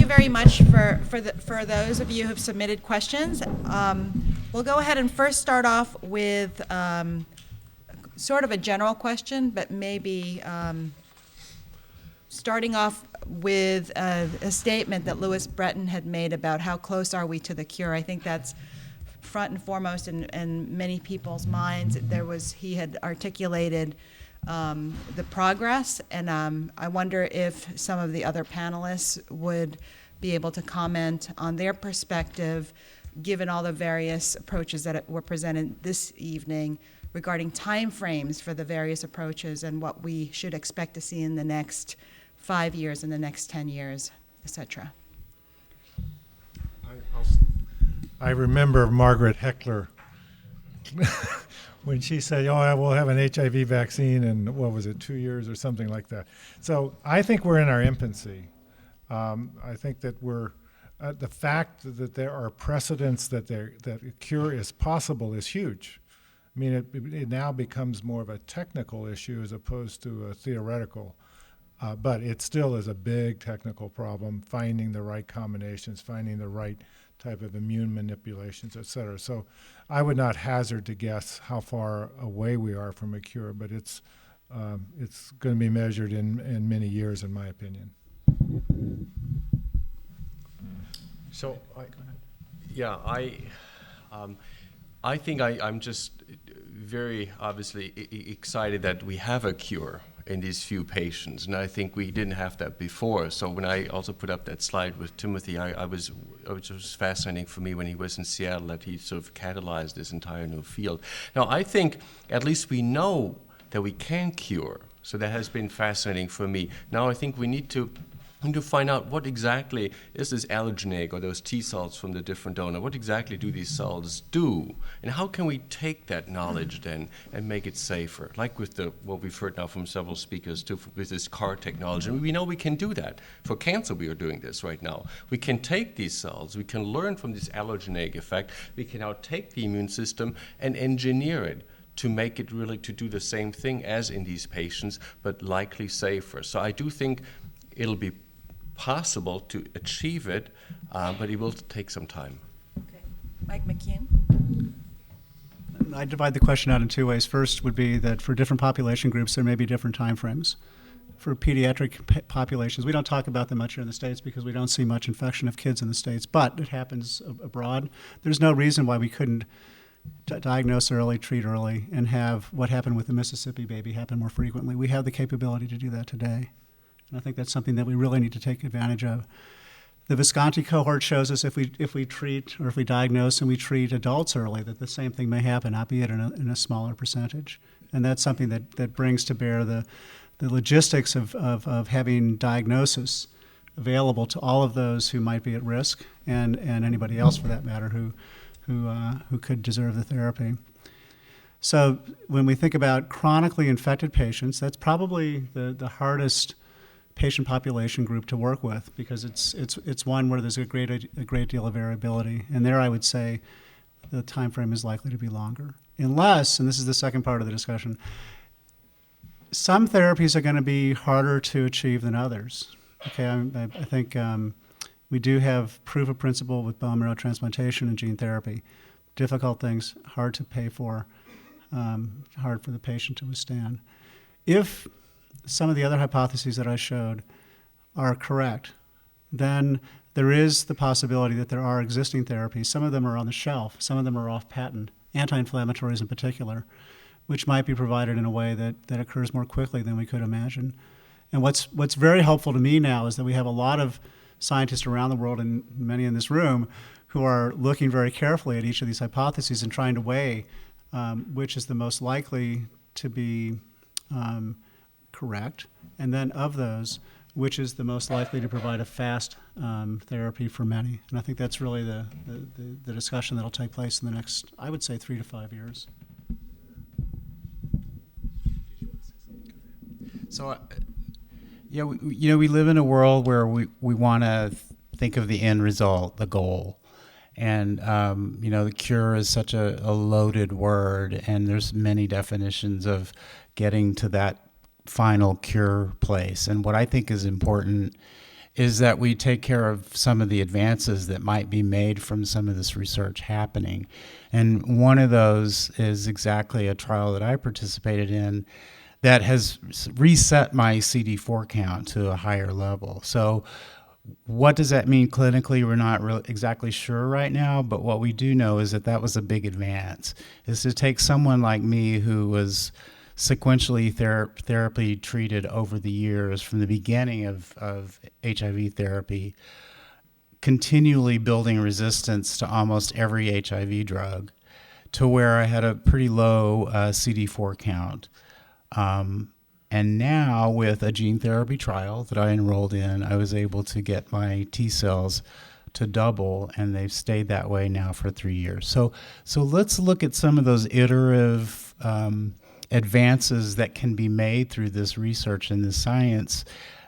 Very much for those of you who've submitted questions. We'll go ahead and first start off with sort of a general question, but maybe starting off with a statement that Louis Breton had made about how close are we to the cure. I think that's front and foremost in many people's minds. He had articulated the progress, and I wonder if some of the other panelists would be able to comment on their perspective, given all the various approaches that were presented this evening regarding timeframes for the various approaches and what we should expect to see in the next 5 years, in the next 10 years, et cetera. I remember Margaret Heckler when she said, oh, we'll have an HIV vaccine in, what was it, 2 years or something like that. So I think we're in our infancy. I think that the fact that there are precedents that a cure is possible is huge. I mean, it now becomes more of a technical issue as opposed to a theoretical. But it still is a big technical problem, finding the right combinations, finding the right type of immune manipulations, et cetera. So I would not hazard to guess how far away we are from a cure, but it's going to be measured in many years, in my opinion. So, I think I'm just very obviously excited that we have a cure in these few patients, and I think we didn't have that before. So when I also put up that slide with Timothy, it was fascinating for me when he was in Seattle that he sort of catalyzed this entire new field. Now I think at least we know that we can cure, so that has been fascinating for me. Now I think we need to find out what exactly is this allogeneic, or those T cells from the different donor, what exactly do these cells do? And how can we take that knowledge then and make it safer? Like with what we've heard now from several speakers too, with this CAR technology. And we know we can do that. For cancer, we are doing this right now. We can take these cells, we can learn from this allogeneic effect, we can now take the immune system and engineer it to make it really to do the same thing as in these patients, but likely safer. So I do think it'll be possible to achieve it, but it will take some time. Okay. Mike McKeon? I divide the question out in two ways. First would be that for different population groups, there may be different time frames. For pediatric populations, we don't talk about them much here in the States because we don't see much infection of kids in the States, but it happens abroad. There's no reason why we couldn't diagnose early, treat early, and have what happened with the Mississippi baby happen more frequently. We have the capability to do that today. And I think that's something that we really need to take advantage of. The Visconti cohort shows us if we treat or if we diagnose and we treat adults early, that the same thing may happen, albeit in a smaller percentage. And that's something that brings to bear the logistics of having diagnosis available to all of those who might be at risk and anybody else for that matter who could deserve the therapy. So when we think about chronically infected patients, that's probably the hardest patient population group to work with because it's one where there's a great deal of variability. And there I would say the time frame is likely to be longer. Unless, and this is the second part of the discussion, some therapies are going to be harder to achieve than others. Okay, I think we do have proof of principle with bone marrow transplantation and gene therapy. Difficult things, hard to pay for, hard for the patient to withstand. If some of the other hypotheses that I showed are correct, then there is the possibility that there are existing therapies. Some of them are on the shelf, some of them are off patent, anti-inflammatories in particular, which might be provided in a way that occurs more quickly than we could imagine. And what's very helpful to me now is that we have a lot of scientists around the world, and many in this room, who are looking very carefully at each of these hypotheses and trying to weigh which is the most likely to be correct, and then of those, which is the most likely to provide a fast therapy for many. And I think that's really the discussion that will take place in the next, I would say, 3 to 5 years. So, yeah, we live in a world where we want to think of the end result, the goal. And, the cure is such a loaded word, and there's many definitions of getting to that final cure place. And what I think is important is that we take care of some of the advances that might be made from some of this research happening. And one of those is exactly a trial that I participated in that has reset my CD4 count to a higher level. So what does that mean clinically? We're not really exactly sure right now, but what we do know is that that was a big advance, is to take someone like me who was sequentially therapy treated over the years from the beginning of HIV therapy, continually building resistance to almost every HIV drug, to where I had a pretty low CD4 count. And now with a gene therapy trial that I enrolled in, I was able to get my T cells to double, and they've stayed that way now for 3 years. So let's look at some of those iterative advances that can be made through this research and this science,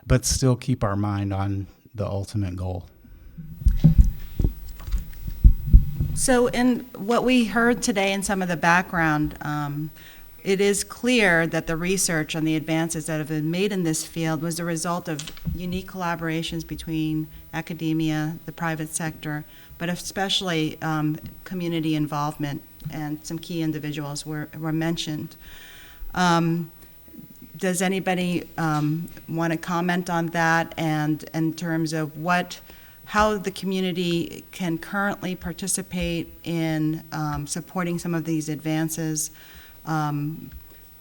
but still keep our mind on the ultimate goal. So in what we heard today in some of the background, it is clear that the research and the advances that have been made in this field was a result of unique collaborations between academia, the private sector, but especially community involvement, and some key individuals were mentioned. Does anybody want to comment on that, and in terms of how the community can currently participate in supporting some of these advances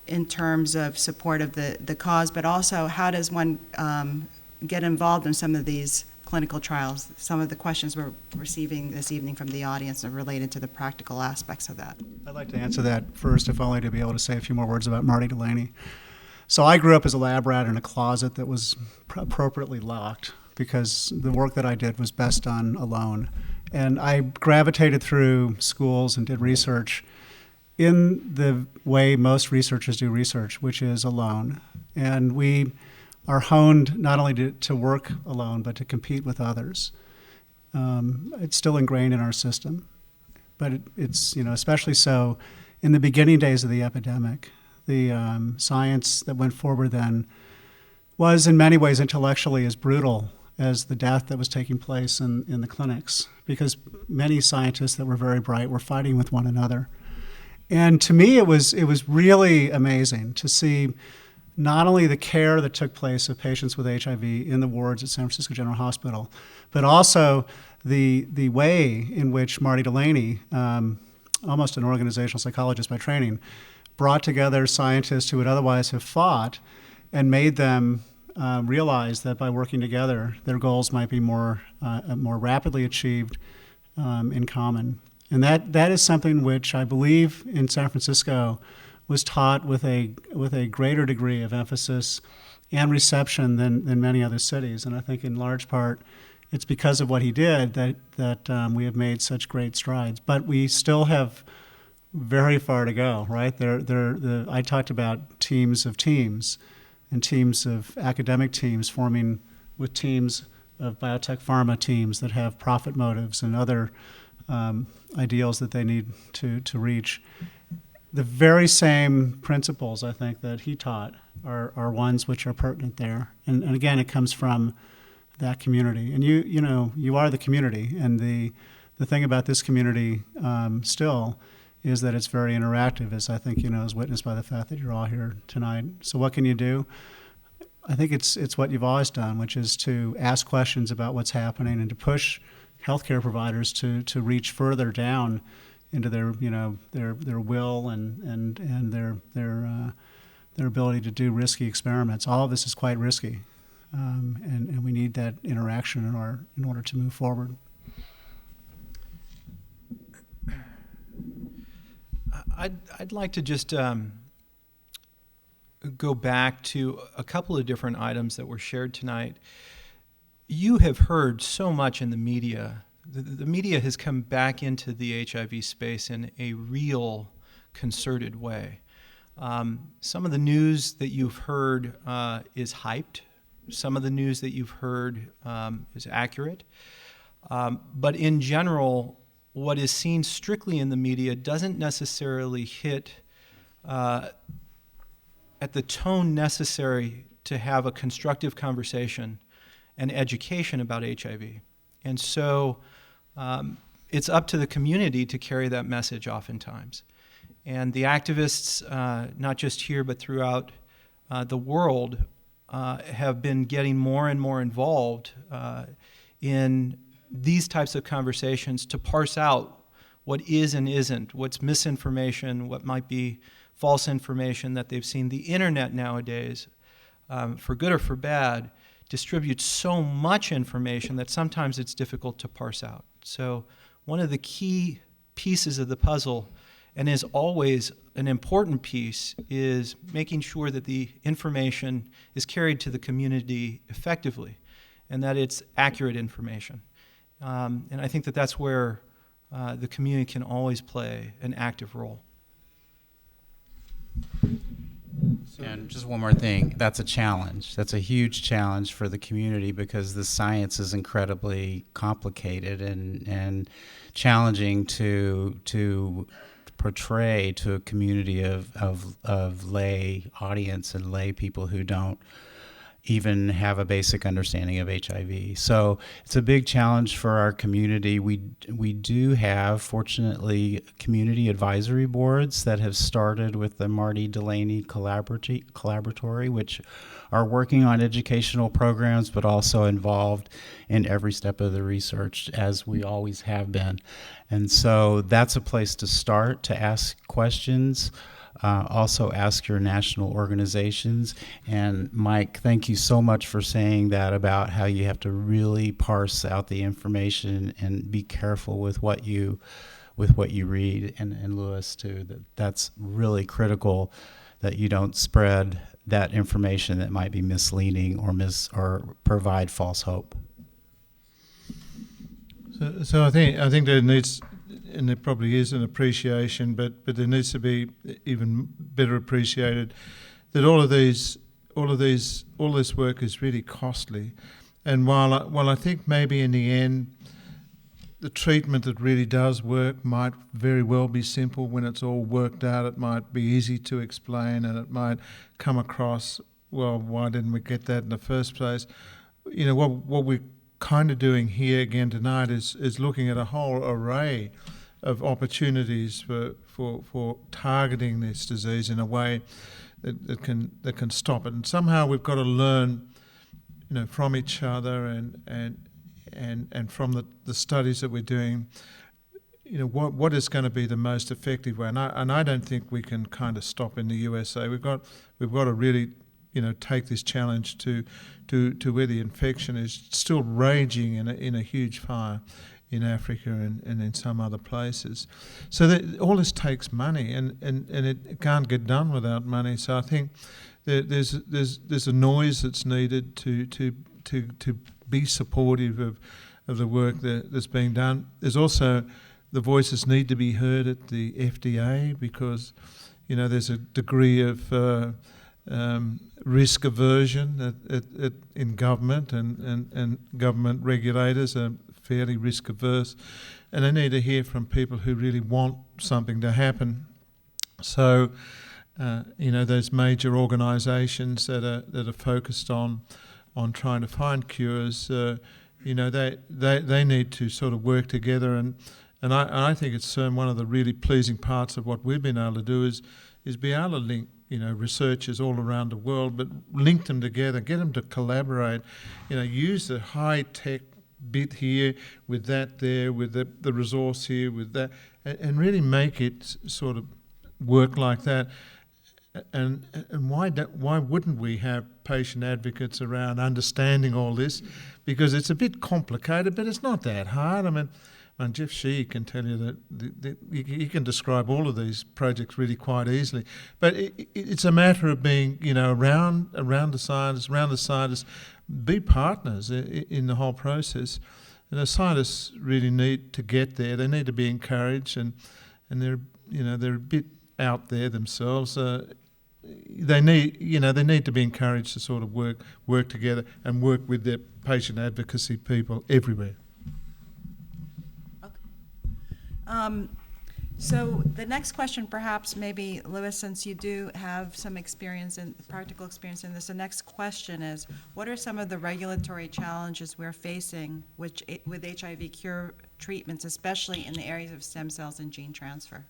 in terms of support of the cause, but also how does one get involved in some of these clinical trials? Some of the questions we're receiving this evening from the audience are related to the practical aspects of that. I'd like to answer that first, if only to be able to say a few more words about Marty Delaney. So I grew up as a lab rat in a closet that was appropriately locked because the work that I did was best done alone. And I gravitated through schools and did research in the way most researchers do research, which is alone. And we are honed not only to work alone, but to compete with others. It's still ingrained in our system, but it's especially so in the beginning days of the epidemic. The science that went forward then was in many ways intellectually as brutal as the death that was taking place in the clinics, because many scientists that were very bright were fighting with one another. And to me, it was really amazing to see not only the care that took place of patients with HIV in the wards at San Francisco General Hospital, but also the way in which Marty Delaney, almost an organizational psychologist by training, brought together scientists who would otherwise have fought and made them realize that by working together, their goals might be more rapidly achieved in common. And that is something which I believe in San Francisco was taught with a greater degree of emphasis and reception than many other cities. And I think in large part it's because of what he did that we have made such great strides. But we still have very far to go, right? I talked about teams of teams and teams of academic teams forming with teams of biotech pharma teams that have profit motives and other ideals that they need to reach. The very same principles, I think, that he taught are ones which are pertinent there. And again, it comes from that community. And you are the community. And the thing about this community still is that it's very interactive, as I think is witnessed by the fact that you're all here tonight. So what can you do? I think it's what you've always done, which is to ask questions about what's happening and to push healthcare providers to reach further down into their will and their ability to do risky experiments. All of this is quite risky, and we need that interaction in order to move forward. I'd like to just go back to a couple of different items that were shared tonight. You have heard so much in the media. The media has come back into the HIV space in a real concerted way. Some of the news that you've heard is hyped. Some of the news that you've heard is accurate. But in general, what is seen strictly in the media doesn't necessarily hit at the tone necessary to have a constructive conversation and education about HIV. And so it's up to the community to carry that message oftentimes. And the activists, not just here but throughout the world, have been getting more and more involved in these types of conversations to parse out what is and isn't, what's misinformation, what might be false information that they've seen. The internet nowadays, for good or for bad, distributes so much information that sometimes it's difficult to parse out. So one of the key pieces of the puzzle, and is always an important piece, is making sure that the information is carried to the community effectively and that it's accurate information. And I think that that's where the community can always play an active role. And just one more thing, that's a challenge. That's a huge challenge for the community because the science is incredibly complicated and challenging to portray to a community of lay audience and lay people who don't even have a basic understanding of HIV. So it's a big challenge for our community. We do have, fortunately, community advisory boards that have started with the Marty Delaney Collaboratory, which are working on educational programs, but also involved in every step of the research, as we always have been. And so that's a place to start to ask questions. Also ask your national organizations. And Mike, thank you so much for saying that about how you have to really parse out the information and be careful with what you read. And Louis too, that's really critical that you don't spread that information that might be misleading or provide false hope. So I think there needs, and there probably is, an appreciation, but there needs to be even better appreciated that all this work is really costly. And while I think maybe in the end the treatment that really does work might very well be simple when it's all worked out, it might be easy to explain, and it might come across, well, why didn't we get that in the first place? You know, what we're kind of doing here again tonight is looking at a whole array of opportunities for targeting this disease in a way that can stop it. And somehow we've got to learn, you know, from each other and from the studies that we're doing, you know, what is going to be the most effective way. And I don't think we can kind of stop in the USA. We've got to really, you know, take this challenge to where the infection is still raging in a huge fire in Africa and in some other places. So that all this takes money, and it can't get done without money. So I think there's a noise that's needed to be supportive of the work that's being done. There's also the voices need to be heard at the FDA because, you know, there's a degree of risk aversion in government, and government regulators are fairly risk averse, and they need to hear from people who really want something to happen. So, you know, those major organisations that are focused on trying to find cures, you know, they need to sort of work together, and I think it's one of the really pleasing parts of what we've been able to do is be able to link, you know, researchers all around the world, but link them together, get them to collaborate, you know, use the high-tech bit here with that there, with the resource here, with that, and really make it sort of work like that. And why wouldn't we have patient advocates around understanding all this? Because it's a bit complicated, but it's not that hard. I mean, And Jeff Shee can tell you that he can describe all of these projects really quite easily. But it's a matter of being, around the scientists, be partners in the whole process. And the scientists really need to get there. They need to be encouraged, and they're a bit out there themselves. They need to be encouraged to sort of work together and work with their patient advocacy people everywhere. So the next question, perhaps maybe, Lewis, since you do have some practical experience in this, the next question is, what are some of the regulatory challenges we're facing with HIV cure treatments, especially in the areas of stem cells and gene transfer?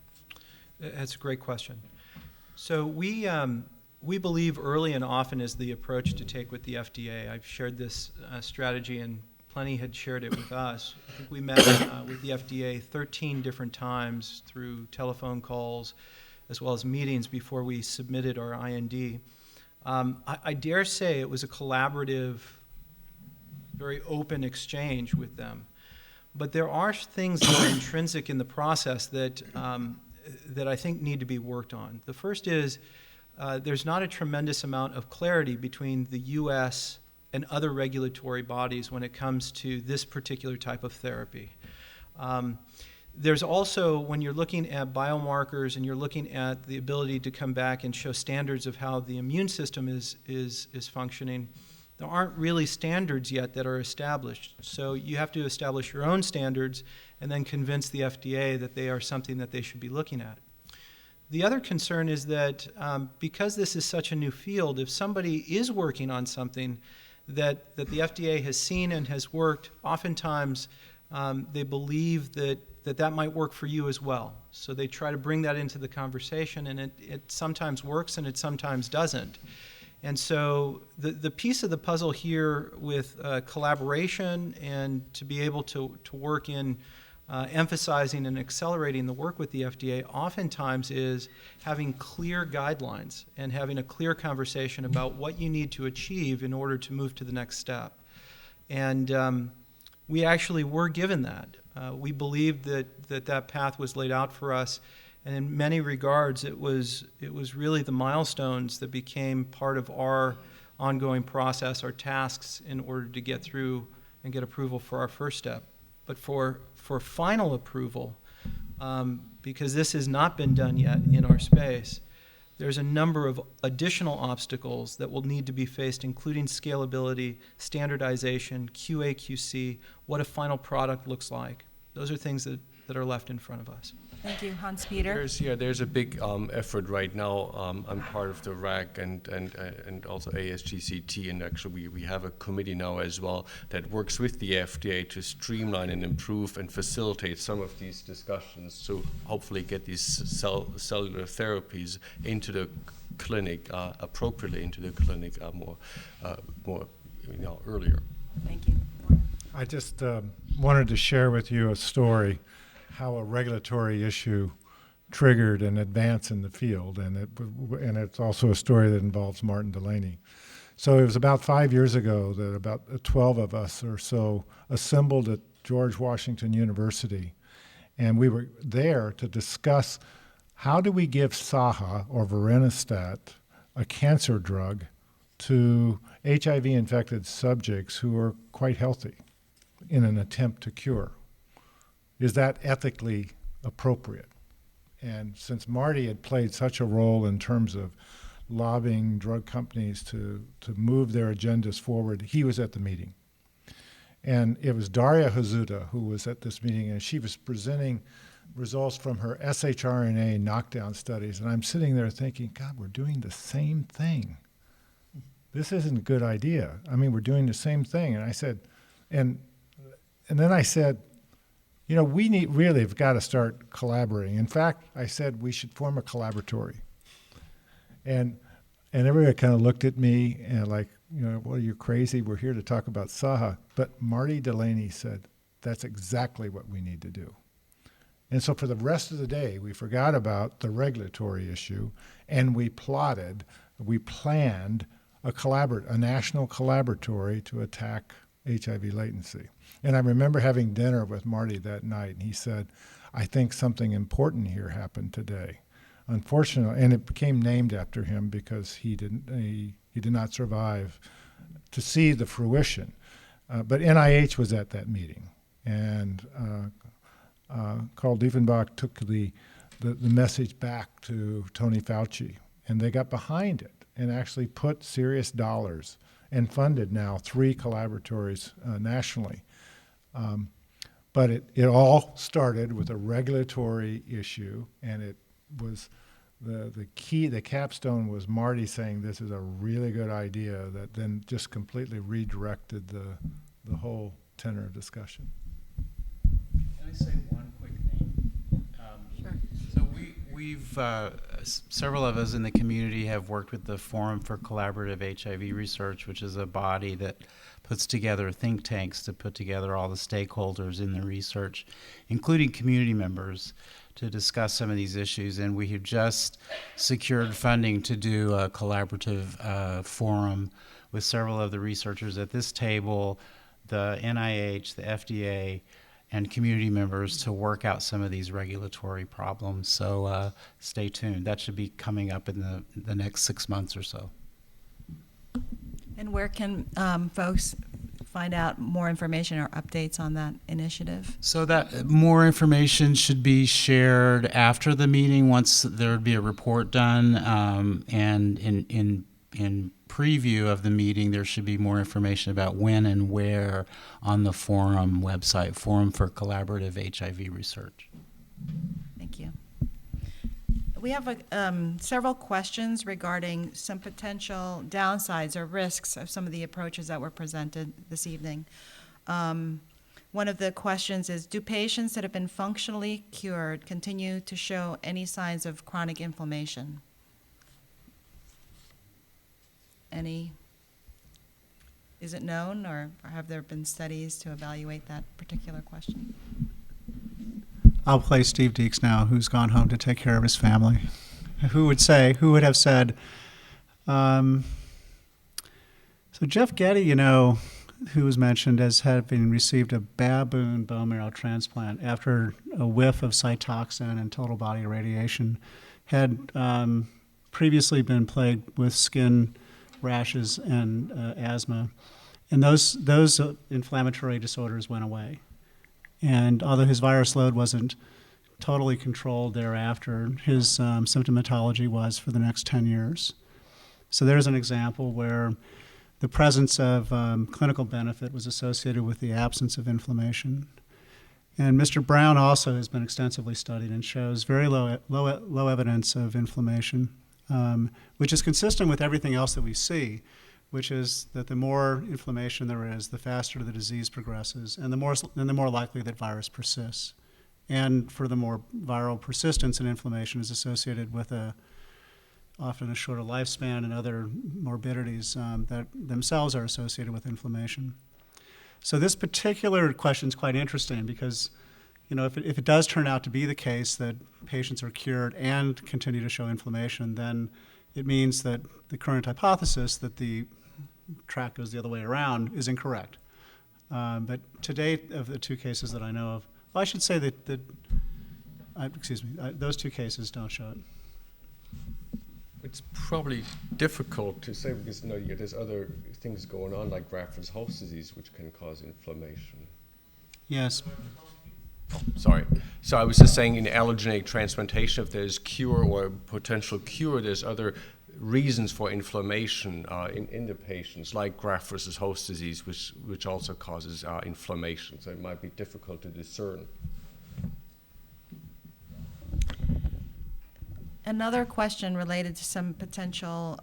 That's a great question. So we believe early and often is the approach to take with the FDA. I've shared this strategy, and plenty had shared it with us. I think we met with the FDA 13 different times through telephone calls as well as meetings before we submitted our IND. I dare say it was a collaborative, very open exchange with them. But there are things that are intrinsic in the process that I think need to be worked on. The first is there's not a tremendous amount of clarity between the U.S. and other regulatory bodies when it comes to this particular type of therapy. There's also, when you're looking at biomarkers and you're looking at the ability to come back and show standards of how the immune system is functioning, there aren't really standards yet that are established. So you have to establish your own standards and then convince the FDA that they are something that they should be looking at. The other concern is that because this is such a new field, if somebody is working on something that the FDA has seen and has worked, oftentimes they believe that might work for you as well. So they try to bring that into the conversation, and it sometimes works and it sometimes doesn't. And so the piece of the puzzle here with collaboration and to be able to work in emphasizing and accelerating the work with the FDA oftentimes is having clear guidelines and having a clear conversation about what you need to achieve in order to move to the next step. And we actually were given that. We believed that path was laid out for us, and in many regards it was really the milestones that became part of our ongoing process, our tasks, in order to get through and get approval for our first step. But for final approval, because this has not been done yet in our space, there's a number of additional obstacles that will need to be faced, including scalability, standardization, QA, QC, what a final product looks like. Those are things that are left in front of us. Thank you. Hans-Peter? There's a big effort right now. I'm part of the RAC and also ASGCT, and actually we have a committee now as well that works with the FDA to streamline and improve and facilitate some of these discussions to hopefully get these cellular therapies into the clinic, appropriately into the clinic more earlier. Thank you. I just wanted to share with you a story, how a regulatory issue triggered an advance in the field, and it's also a story that involves Martin Delaney. So it was about 5 years ago that about 12 of us or so assembled at George Washington University, and we were there to discuss how do we give SAHA or Varenistat, a cancer drug, to HIV-infected subjects who are quite healthy in an attempt to cure. Is that ethically appropriate? And since Marty had played such a role in terms of lobbying drug companies to move their agendas forward, he was at the meeting. And it was Daria Hazuda who was at this meeting, and she was presenting results from her shRNA knockdown studies. And I'm sitting there thinking, God, we're doing the same thing. This isn't a good idea. I mean, we're doing the same thing. And I said, and then I said, we really have got to start collaborating. In fact, I said we should form a collaboratory. And everybody kind of looked at me and like, well, you're crazy. We're here to talk about SAHA. But Marty Delaney said, that's exactly what we need to do. And so for the rest of the day, we forgot about the regulatory issue, and we planned a national collaboratory to attack HIV latency. And I remember having dinner with Marty that night, and he said, I think something important here happened today. Unfortunately, and it became named after him because he did not survive to see the fruition. But NIH was at that meeting, and Carl Diefenbach took the message back to Tony Fauci, and they got behind it and actually put serious dollars and funded now 3 collaboratories nationally. But it all started with a regulatory issue, and it was the capstone was Marty saying this is a really good idea that then just completely redirected the whole tenor of discussion. Can I say one quick thing? Sure. So we've several of us in the community have worked with the Forum for Collaborative HIV Research, which is a body that puts together think tanks to put together all the stakeholders in the research, including community members, to discuss some of these issues. And we have just secured funding to do a collaborative forum with several of the researchers at this table, the NIH, the FDA, and community members to work out some of these regulatory problems. So stay tuned. That should be coming up in the next 6 months or so. And where can folks find out more information or updates on that initiative? So that more information should be shared after the meeting once there would be a report done, and in preview of the meeting there should be more information about when and where on the forum website, Forum for Collaborative HIV Research. Thank you. We have several questions regarding some potential downsides or risks of some of the approaches that were presented this evening. One of the questions is, do patients that have been functionally cured continue to show any signs of chronic inflammation? Is it known, or have there been studies to evaluate that particular question? I'll play Steve Deeks now, who's gone home to take care of his family. Who would have said, so Jeff Getty, who was mentioned as having received a baboon bone marrow transplant after a whiff of cytoxin and total body irradiation, had previously been plagued with skin rashes and asthma. And those inflammatory disorders went away. And although his virus load wasn't totally controlled thereafter, his symptomatology was for the next 10 years. So there's an example where the presence of clinical benefit was associated with the absence of inflammation. And Mr. Brown also has been extensively studied and shows very low evidence of inflammation, which is consistent with everything else that we see, which is that the more inflammation there is, the faster the disease progresses, and the more likely that virus persists. And for the more viral persistence and inflammation is associated with often a shorter lifespan and other morbidities that themselves are associated with inflammation. So this particular question is quite interesting because, if it does turn out to be the case that patients are cured and continue to show inflammation, then it means that the current hypothesis that the track goes the other way around is incorrect. But to date, of the 2 cases that I know of, well, I should say that those 2 cases don't show it. It's probably difficult to say because there's other things going on like graft-versus-host disease which can cause inflammation. Yes. Oh, sorry. So I was just saying in allogeneic transplantation, if there's cure or potential cure, there's other reasons for inflammation in the patients, like graft-versus-host disease, which also causes inflammation. So it might be difficult to discern. Another question related to some potential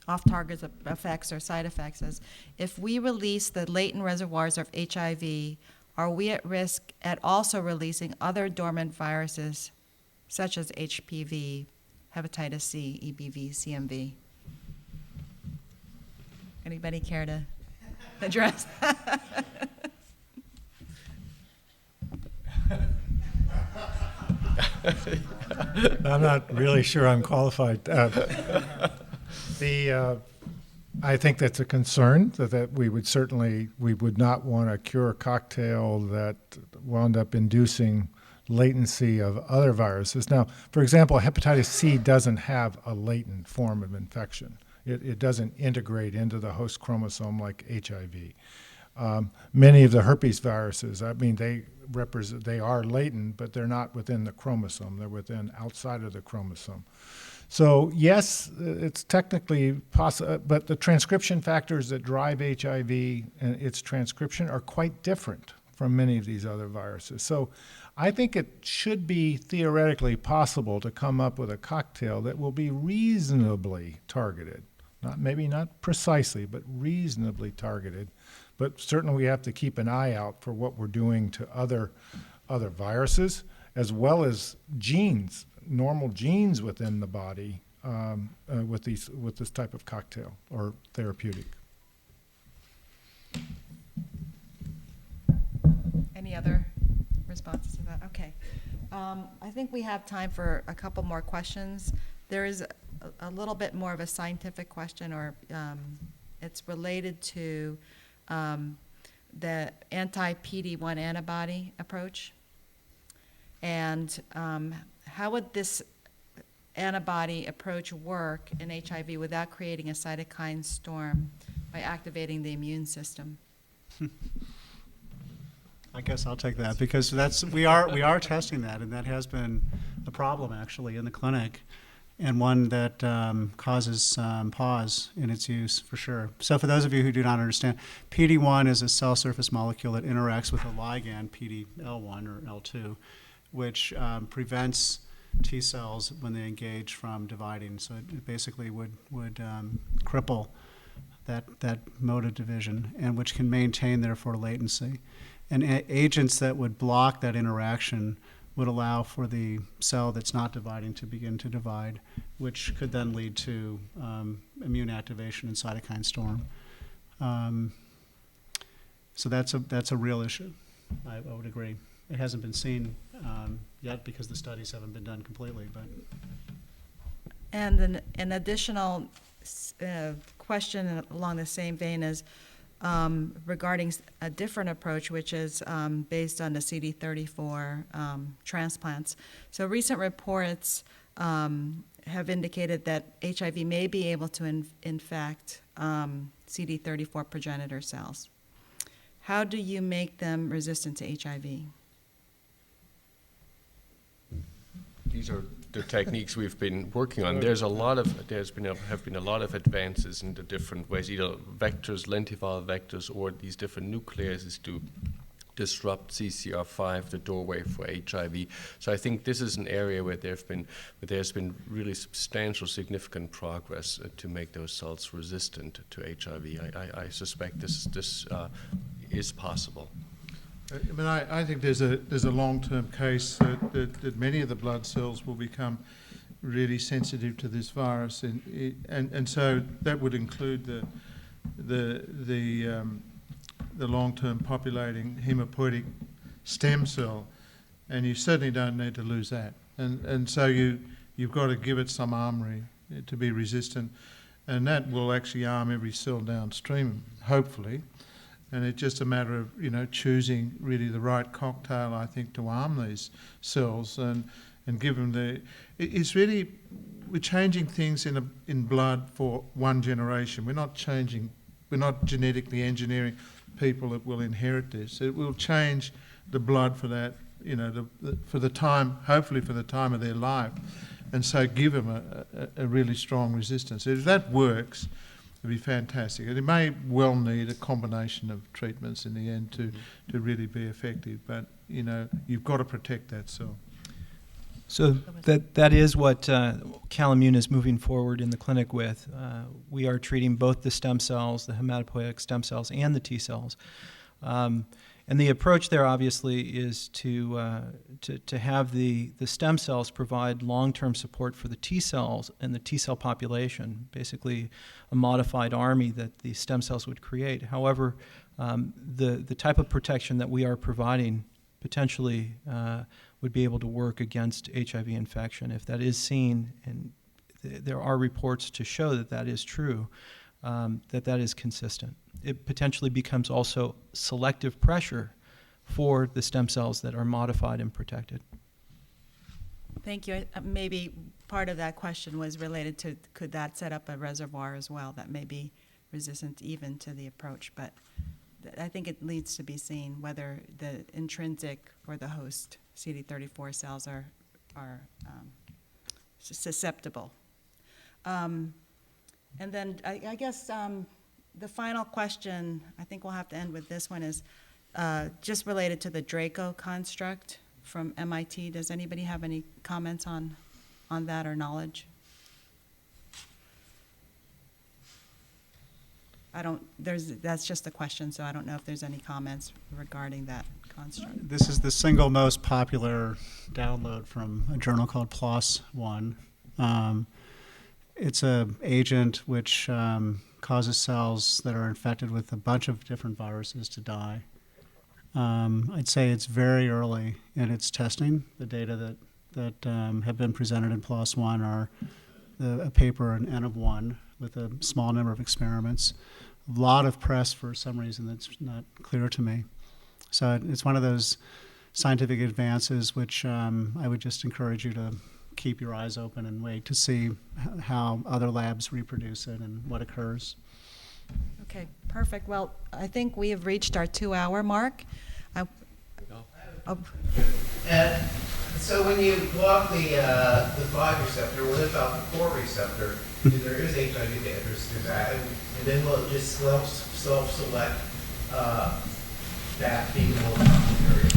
off-target effects or side effects is, if we release the latent reservoirs of HIV, are we at risk at also releasing other dormant viruses such as HPV, hepatitis C, EBV, CMV? Anybody care to address that? I'm not really sure I'm qualified. I think that's a concern that we would not want a cure cocktail that wound up inducing latency of other viruses. Now, for example, hepatitis C doesn't have a latent form of infection. It doesn't integrate into the host chromosome like HIV. Many of the herpes viruses, I mean, they are latent, but they're not within the chromosome. They're outside of the chromosome. So yes, it's technically possible, but the transcription factors that drive HIV and its transcription are quite different from many of these other viruses. So I think it should be theoretically possible to come up with a cocktail that will be reasonably targeted. Maybe not precisely, but reasonably targeted. But certainly we have to keep an eye out for what we're doing to other viruses, as well as genes, normal genes within the body with this type of cocktail or therapeutic. Any other responses to that? Okay. I think we have time for a couple more questions. There is a little bit more of a scientific question, or it's related to the anti-PD-1 antibody approach. And how would this antibody approach work in HIV without creating a cytokine storm by activating the immune system? I guess I'll take that, because we are testing that, and that has been a problem actually in the clinic, and one that causes pause in its use for sure. So for those of you who do not understand, PD-1 is a cell surface molecule that interacts with a ligand, PD-L1 or L2, which prevents T cells when they engage from dividing. So it basically would cripple that mode of division, and which can maintain therefore latency. And agents that would block that interaction would allow for the cell that's not dividing to begin to divide, which could then lead to immune activation and cytokine storm. So that's a real issue. I would agree. It hasn't been seen yet because the studies haven't been done completely. But And an additional question along the same vein is regarding a different approach, which is based on the CD34 transplants. So recent reports have indicated that HIV may be able to infect CD34 progenitor cells. How do you make them resistant to HIV? These are the techniques we've been working on. Have been a lot of advances in the different ways, either vectors, lentiviral vectors, or these different nucleases to disrupt CCR5, the doorway for HIV. So I think this is an area where there's been really substantial, significant progress to make those cells resistant to HIV. I suspect this is possible. I mean, I think there's a long-term case that many of the blood cells will become really sensitive to this virus, and so that would include the long-term populating hematopoietic stem cell, and you certainly don't need to lose that, and so you've got to give it some armory to be resistant, and that will actually arm every cell downstream, hopefully. And it's just a matter of, choosing really the right cocktail, I think, to arm these cells and give them it's really, we're changing things in blood for one generation. We're not genetically engineering people that will inherit this. It will change the blood for that, for the time, hopefully for the time of their life. And so give them a really strong resistance. If that works, it'd be fantastic. And it may well need a combination of treatments in the end to really be effective. But, you've got to protect that cell. So that is what CalImmune is moving forward in the clinic with. We are treating both the stem cells, the hematopoietic stem cells, and the T cells. And the approach there, obviously, is to have the stem cells provide long-term support for the T cells and the T cell population, basically a modified army that the stem cells would create. However, the type of protection that we are providing potentially would be able to work against HIV infection. If that is seen, and there are reports to show that that is true, that is consistent. It potentially becomes also selective pressure for the stem cells that are modified and protected. Thank you. Maybe part of that question was related to, could that set up a reservoir as well that may be resistant even to the approach? But I think it needs to be seen whether the intrinsic or the host CD34 cells are susceptible. And then I guess the final question, I think we'll have to end with this one, is just related to the Draco construct from MIT. Does anybody have any comments on that or knowledge? That's just a question, so I don't know if there's any comments regarding that construct. This is the single most popular download from a journal called PLOS One. It's an agent which causes cells that are infected with a bunch of different viruses to die. I'd say it's very early in its testing. The data that have been presented in PLOS One are a paper, an N of 1, with a small number of experiments. A lot of press for some reason that's not clear to me. So it's one of those scientific advances which I would just encourage you to keep your eyes open and wait to see how other labs reproduce it and what occurs. Okay, perfect. Well, I think we have reached our 2-hour mark. And so when you block the 5 receptor, what about the 4 receptor? If there is HIV damage through that, and then will it just self-select that being the most complementary?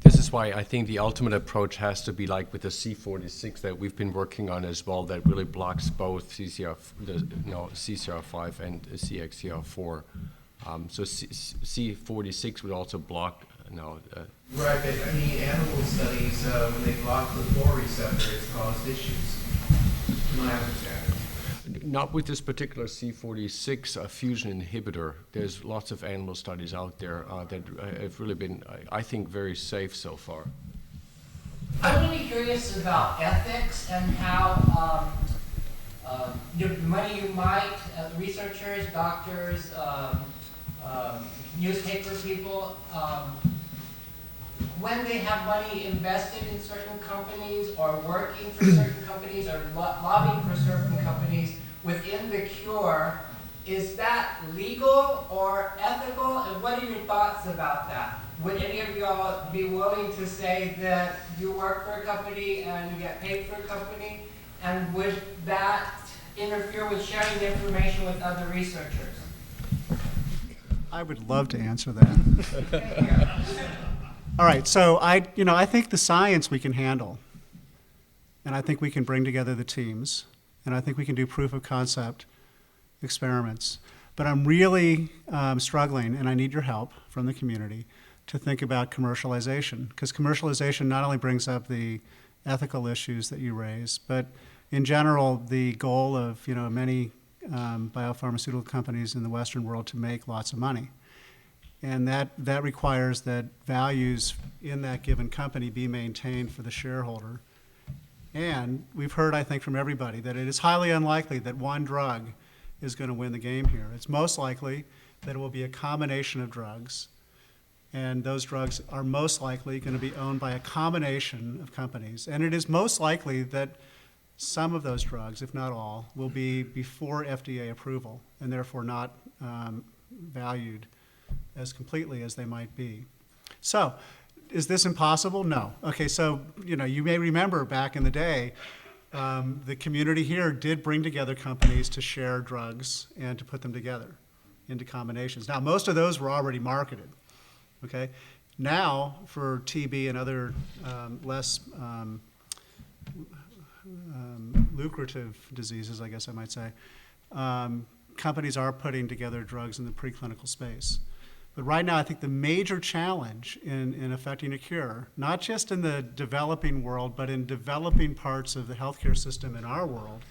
This is why I think the ultimate approach has to be like with the C46 that we've been working on as well, that really blocks both CCR5 and CXCR4. So C46 would also block. Right, but I mean, animal studies, when they block the 4 receptor, it's caused issues, to my understanding. Not with this particular C46 fusion inhibitor. There's lots of animal studies out there that have really been, I think, very safe so far. I'm really curious about ethics and how the money you might, researchers, doctors, newspaper people, when they have money invested in certain companies or working for certain companies or lobbying for certain companies within the cure, is that legal or ethical? And what are your thoughts about that? Would any of y'all be willing to say that you work for a company and you get paid for a company? And would that interfere with sharing the information with other researchers? I would love to answer that. All right, so I think the science we can handle, and I think we can bring together the teams, and I think we can do proof of concept experiments. But I'm really struggling, and I need your help from the community to think about commercialization, because commercialization not only brings up the ethical issues that you raise, but in general, the goal of many biopharmaceutical companies in the Western world to make lots of money. And that requires that values in that given company be maintained for the shareholder. And we've heard, I think, from everybody that it is highly unlikely that one drug is going to win the game here. It's most likely that it will be a combination of drugs, and those drugs are most likely going to be owned by a combination of companies. And it is most likely that some of those drugs, if not all, will be before FDA approval and therefore not valued as completely as they might be. So, is this impossible? No. Okay, so you may remember back in the day, the community here did bring together companies to share drugs and to put them together into combinations. Now, most of those were already marketed. Okay, now for TB and other less lucrative diseases, I guess I might say, companies are putting together drugs in the preclinical space. But right now, I think the major challenge in affecting a cure, not just in the developing world, but in developing parts of the healthcare system in our world,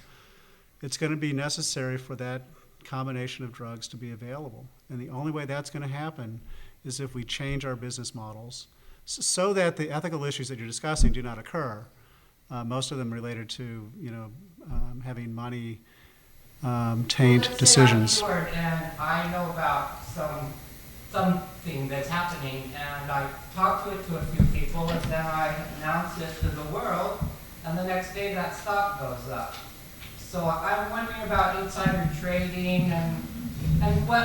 it's going to be necessary for that combination of drugs to be available. And the only way that's going to happen is if we change our business models so that the ethical issues that you're discussing do not occur. Most of them related to having money taint Let's say decisions. I'm cured and I know about something that's happening, and I talk to a few people, and then I announce it to the world, and the next day that stock goes up. So I'm wondering about insider trading and what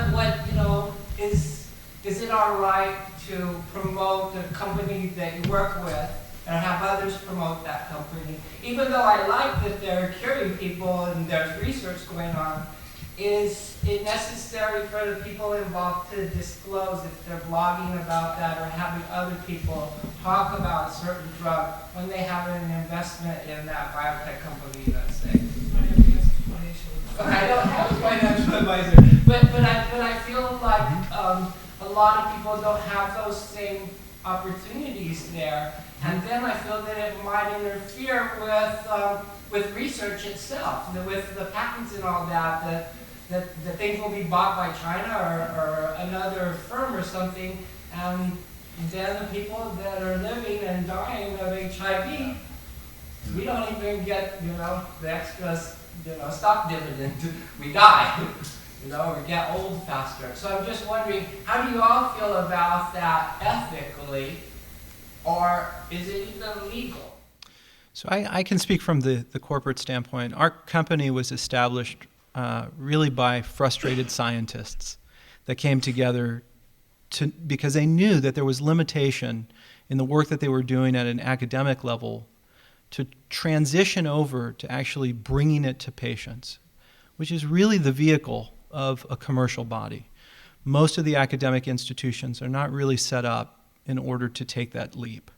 is it all right to promote the company that you work with and have others promote that company? Even though I like that they're curing people and there's research going on, is it necessary for the people involved to disclose if they're blogging about that or having other people talk about a certain drug when they have an investment in that biotech company, let's say? I don't have a financial advisor, but I feel like a lot of people don't have those same opportunities there, and then I feel that it might interfere with research itself, with the patents and all that. That things will be bought by China or another firm or something, and then the people that are living and dying of HIV, we don't even get the extra stock dividend. We die. We get old faster. So I'm just wondering, how do you all feel about that ethically, or is it even legal? So I can speak from the corporate standpoint. Our company was established really by frustrated scientists that came together because they knew that there was limitation in the work that they were doing at an academic level to transition over to actually bringing it to patients, which is really the vehicle of a commercial body. Most of the academic institutions are not really set up in order to take that leap.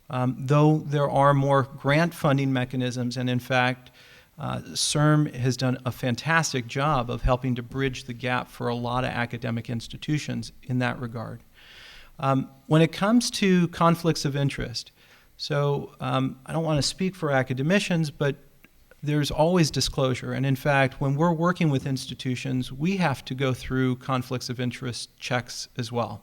Though there are more grant funding mechanisms, and in fact, CIRM has done a fantastic job of helping to bridge the gap for a lot of academic institutions in that regard. When it comes to conflicts of interest, so I don't want to speak for academicians, but there's always disclosure. And in fact, when we're working with institutions, we have to go through conflicts of interest checks as well.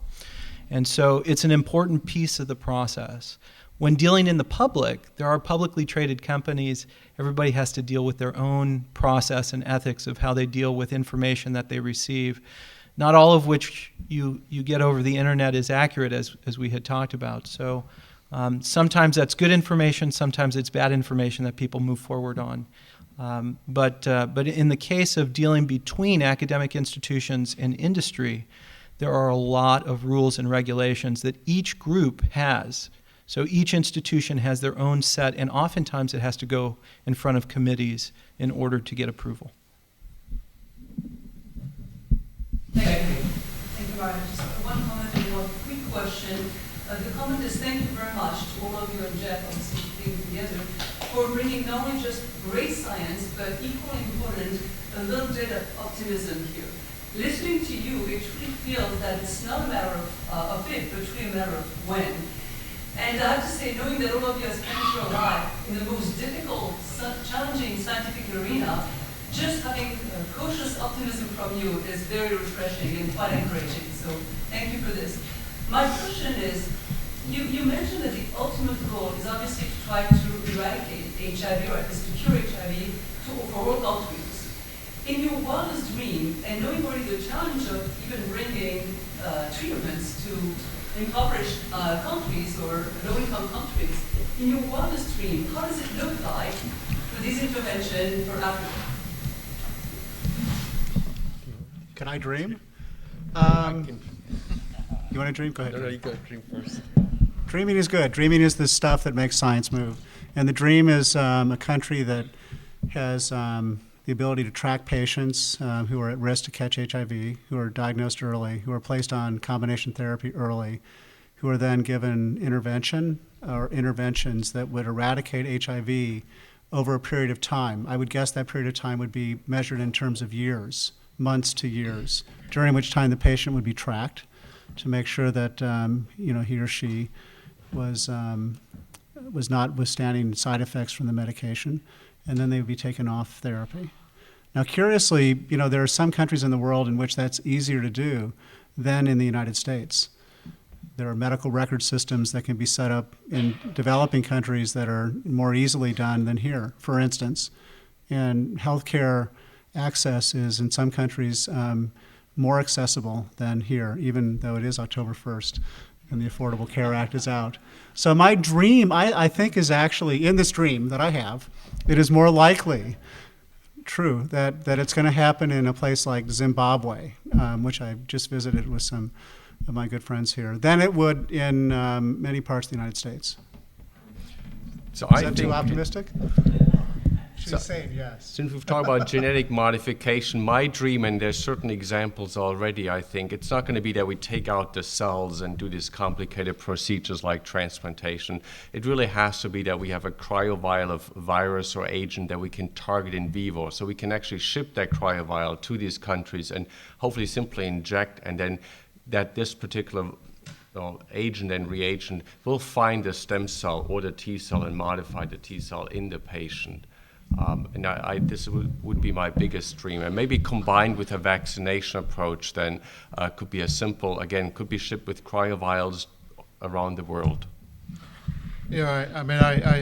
And so it's an important piece of the process. When dealing in the public, there are publicly traded companies. Everybody has to deal with their own process and ethics of how they deal with information that they receive, not all of which you get over the internet is accurate, as we had talked about. So sometimes that's good information, sometimes it's bad information that people move forward on. But in the case of dealing between academic institutions and industry, there are a lot of rules and regulations that each group has. So each institution has their own set, and oftentimes it has to go in front of committees in order to get approval. Thank you. Thank you, Ryan. Just one comment and one quick question. The comment is thank you very much to all of you and Jeff, obviously, being together, for bringing not only just great science, but equally important, a little bit of optimism here. Listening to you, it really feels that it's not a matter of if, but really a matter of when. And I have to say, knowing that all of you have spent your life in the most difficult, challenging scientific arena, just having cautious optimism from you is very refreshing and quite encouraging. So thank you for this. My question is, you mentioned that the ultimate goal is obviously to try to eradicate HIV, or at least to cure HIV for all countries. In your wildest dream, and knowing already the challenge of even bringing treatments to impoverished countries or low-income countries, in your wildest dream, how does it look like for this intervention for Africa? Can I dream? You want to dream? Go ahead. No, you go dream first. Dreaming is good. Dreaming is the stuff that makes science move. And the dream is a country that has the ability to track patients who are at risk to catch HIV, who are diagnosed early, who are placed on combination therapy early, who are then given intervention or interventions that would eradicate HIV over a period of time. I would guess that period of time would be measured in terms of years, months to years, during which time the patient would be tracked to make sure that he or she was not withstanding side effects from the medication, and then they would be taken off therapy. Now, curiously, there are some countries in the world in which that's easier to do than in the United States. There are medical record systems that can be set up in developing countries that are more easily done than here. For instance, in healthcare access is in some countries more accessible than here, even though it is October 1st and the Affordable Care Act is out. So my dream, I think, is actually, in this dream that I have, it is more likely true that it's going to happen in a place like Zimbabwe, which I just visited with some of my good friends here, than it would in many parts of the United States. So Is I that think too optimistic? So- She's saying yes. Since we've talked about genetic modification, my dream, and there's certain examples already, I think, it's not going to be that we take out the cells and do these complicated procedures like transplantation. It really has to be that we have a cryovial of virus or agent that we can target in vivo. So we can actually ship that cryovial to these countries and hopefully simply inject, and then that this particular agent and reagent will find the stem cell or the T cell and modify the T cell in the patient. And this would be my biggest dream. And maybe combined with a vaccination approach, then could be a simple, again, could be shipped with cryovials around the world. Yeah,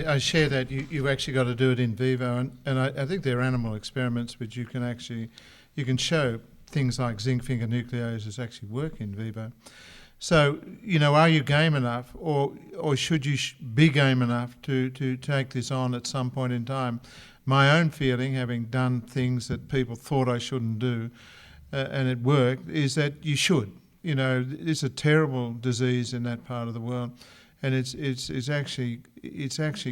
I share that. You've actually got to do it in vivo, and I think there are animal experiments which you can show things like zinc finger nucleases actually work in vivo. So, are you game enough, or should you be game enough to take this on at some point in time? My own feeling, having done things that people thought I shouldn't do, and it worked, is that you should. It's a terrible disease in that part of the world, and it's actually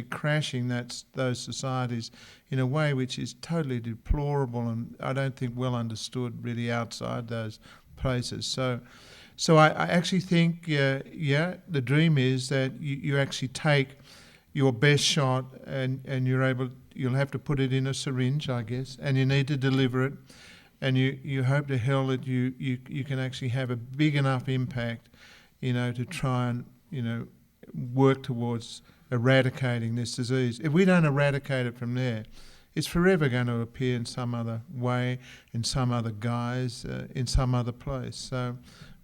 crashing those societies in a way which is totally deplorable, and I don't think well understood really outside those places. So I actually think, the dream is that you actually take your best shot and you'll have to put it in a syringe, I guess, and you need to deliver it, and you hope to hell that you can actually have a big enough impact, to try and, work towards eradicating this disease. If we don't eradicate it from there, it's forever going to appear in some other way, in some other guise, in some other place. So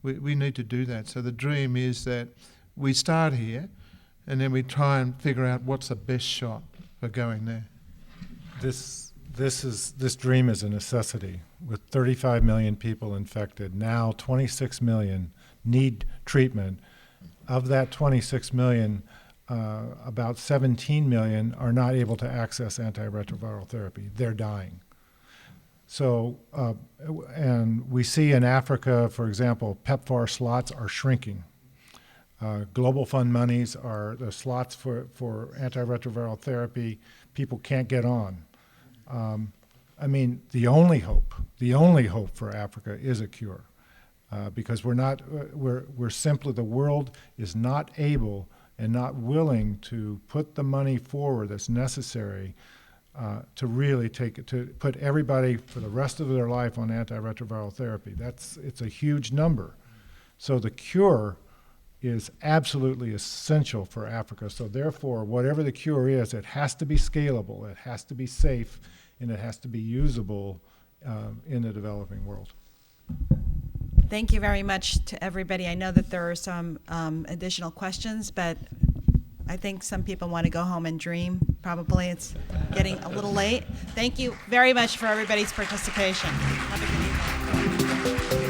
we need to do that. So the dream is that we start here, and then we try and figure out what's the best shot for going there. This dream is a necessity. With 35 million people infected, now 26 million need treatment. Of that 26 million, about 17 million are not able to access antiretroviral therapy. They're dying. So, and we see in Africa, for example, PEPFAR slots are shrinking. Global Fund monies are the slots for antiretroviral therapy. People can't get on. The only hope for Africa is a cure, because we're simply, the world is not able and not willing to put the money forward that's necessary to really to put everybody for the rest of their life on antiretroviral therapy. It's a huge number. So the cure is absolutely essential for Africa. So therefore, whatever the cure is, it has to be scalable, it has to be safe, and it has to be usable in the developing world. Thank you very much to everybody. I know that there are some additional questions, but I think some people want to go home and dream. Probably it's getting a little late. Thank you very much for everybody's participation. Have a good evening.